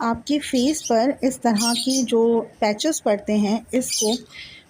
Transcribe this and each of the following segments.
आपके फेस पर इस तरह की जो पैचेस पड़ते हैं इसको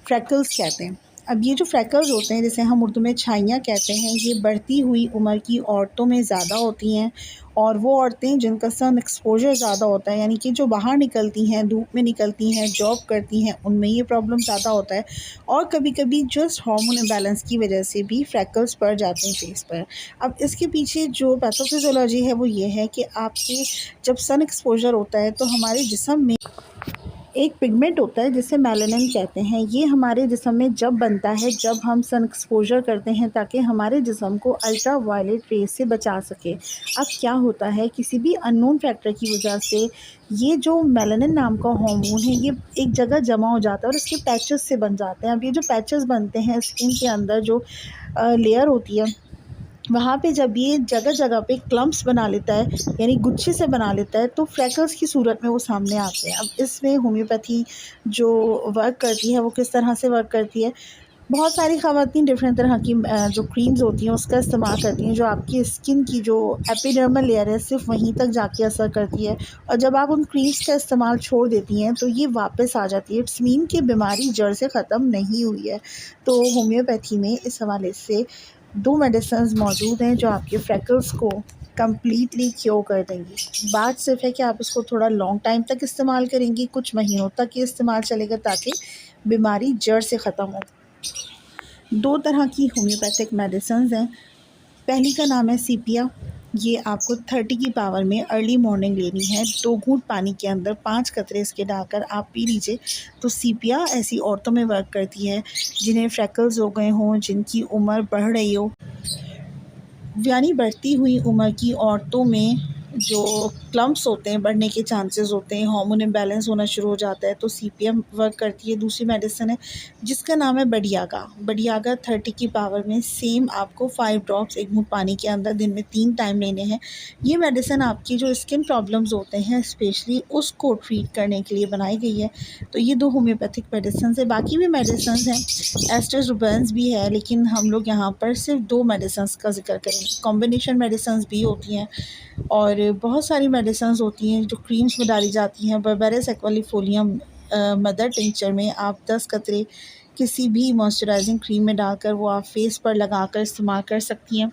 फ्रैकल्स कहते हैं। अब ये जो फ्रैकल्स होते हैं, जिसे हम उर्दू में छाइयाँ कहते हैं, ये बढ़ती हुई उम्र की औरतों में ज़्यादा होती हैं। और वो औरतें जिनका सन एक्सपोजर ज़्यादा होता है, यानी कि जो बाहर निकलती हैं, धूप में निकलती हैं, जॉब करती हैं, उनमें ये प्रॉब्लम ज़्यादा होता है। और कभी-कभी जस्ट हार्मोन इम्बैलेंस की वजह से भी फ्रैकल्स पड़ जाते हैं फेस पर। अब इसके पीछे जो पैथोफिजियोलॉजी है वो ये है कि आपके जब सन एक्सपोजर होता है तो हमारे जिस्म में एक पिगमेंट होता है जिसे मेलानिन कहते हैं। ये हमारे जिस्म में जब बनता है जब हम सन एक्सपोजर करते हैं, ताकि हमारे जिस्म को अल्ट्रा वायलेट रेज से बचा सके। अब क्या होता है, किसी भी अननोन फैक्टर की वजह से ये जो मेलानिन नाम का हार्मोन है ये एक जगह जमा हो जाता है और इसके पैचेस से बन जाते हैं। अब ये जो पैचेस बनते हैं स्किन के अंदर जो लेयर होती है, वहाँ पे जब ये जगह जगह पे क्लम्प्स बना लेता है, यानी गुच्छे से बना लेता है, तो फ्रैकल्स की सूरत में वो सामने आते हैं। अब इसमें होम्योपैथी जो वर्क करती है वो किस तरह से वर्क करती है, बहुत सारी ख़वातीन डिफरेंट तरह की जो क्रीम्स होती हैं उसका इस्तेमाल करती हैं, जो आपकी स्किन की जो एपिडर्मल लेयर है सिर्फ वहीं तक जाके असर करती है। और जब आप उन क्रीम्स का इस्तेमाल छोड़ देती हैं तो ये वापस आ जाती है। इट्स मीन कि बीमारी जड़ से ख़त्म नहीं हुई है। तो होम्योपैथी में इस हवाले से 2 मेडिसिन्स मौजूद हैं जो आपके फ्रैकल्स को कम्प्लीटली क्योर कर देंगी। बात सिर्फ़ है कि आप इसको थोड़ा लॉन्ग टाइम तक इस्तेमाल करेंगी, कुछ महीनों तक ये इस्तेमाल चलेगा ताकि बीमारी जड़ से ख़त्म हो। 2 तरह की होम्योपैथिक मेडिसिन्स हैं। पहली का नाम है सीपिया। ये आपको 30 की पावर में अर्ली मॉर्निंग लेनी है। 2 घूंट पानी के अंदर 5 कतरे इसके डालकर आप पी लीजिए। तो सीपिया ऐसी औरतों में वर्क करती है जिन्हें फ्रैकल्स हो गए हों, जिनकी उम्र बढ़ रही हो, यानी बढ़ती हुई उम्र की औरतों में जो क्लम्प्स होते हैं, बढ़ने के चांसेस होते हैं, हार्मोन इम्बैलेंस होना शुरू हो जाता है, तो सीपीएम वर्क करती है। दूसरी मेडिसिन है जिसका नाम है बडियागा। बडियागा 30 की पावर में सेम आपको 5 ड्रॉप्स 1 घूंट पानी के अंदर दिन में 3 टाइम लेने हैं। ये मेडिसिन आपकी जो स्किन प्रॉब्लम्स होते हैं स्पेशली उसको ट्रीट करने के लिए बनाई गई है। तो ये 2 होम्योपैथिक मेडिसिन है। बाकी भी मेडिसिन हैं, एस्ट्रोजोबेंस भी है, लेकिन हम लोग यहाँ पर सिर्फ 2 मेडिसिन का जिक्र करेंगे। कॉम्बिनेशन मेडिसिन भी होती हैं और बहुत सारी मेडिसिन्स होती हैं जो क्रीम्स में डाली जाती हैं। बर्बेरिस एक्वालिफोलियम मदर टिंचर में आप 10 कतरे किसी भी मॉइस्चराइजिंग क्रीम में डालकर वो आप फेस पर लगाकर इस्तेमाल कर सकती हैं।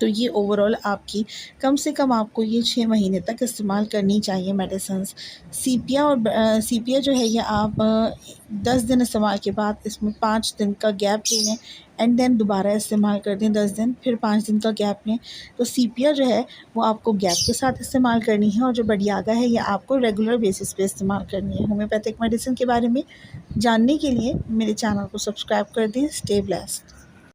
तो ये ओवरऑल आपकी कम से कम आपको ये 6 महीने तक इस्तेमाल करनी चाहिए मेडिसिन्स। सीपिया और सीपिया जो है ये आप 10 दिन इस्तेमाल के बाद इसमें 5 दिन का गैप ले लें एंड देन दोबारा इस्तेमाल कर दें 10 दिन, फिर 5 दिन का गैप लें। तो सीपिया जो है वो आपको गैप के साथ इस्तेमाल करनी है और जो बडियागा है ये आपको रेगुलर बेसिस पे इस्तेमाल करनी है। होम्योपैथिक मेडिसिन के बारे में जानने के लिए मेरे चैनल को सब्सक्राइब कर दें। Stay blessed.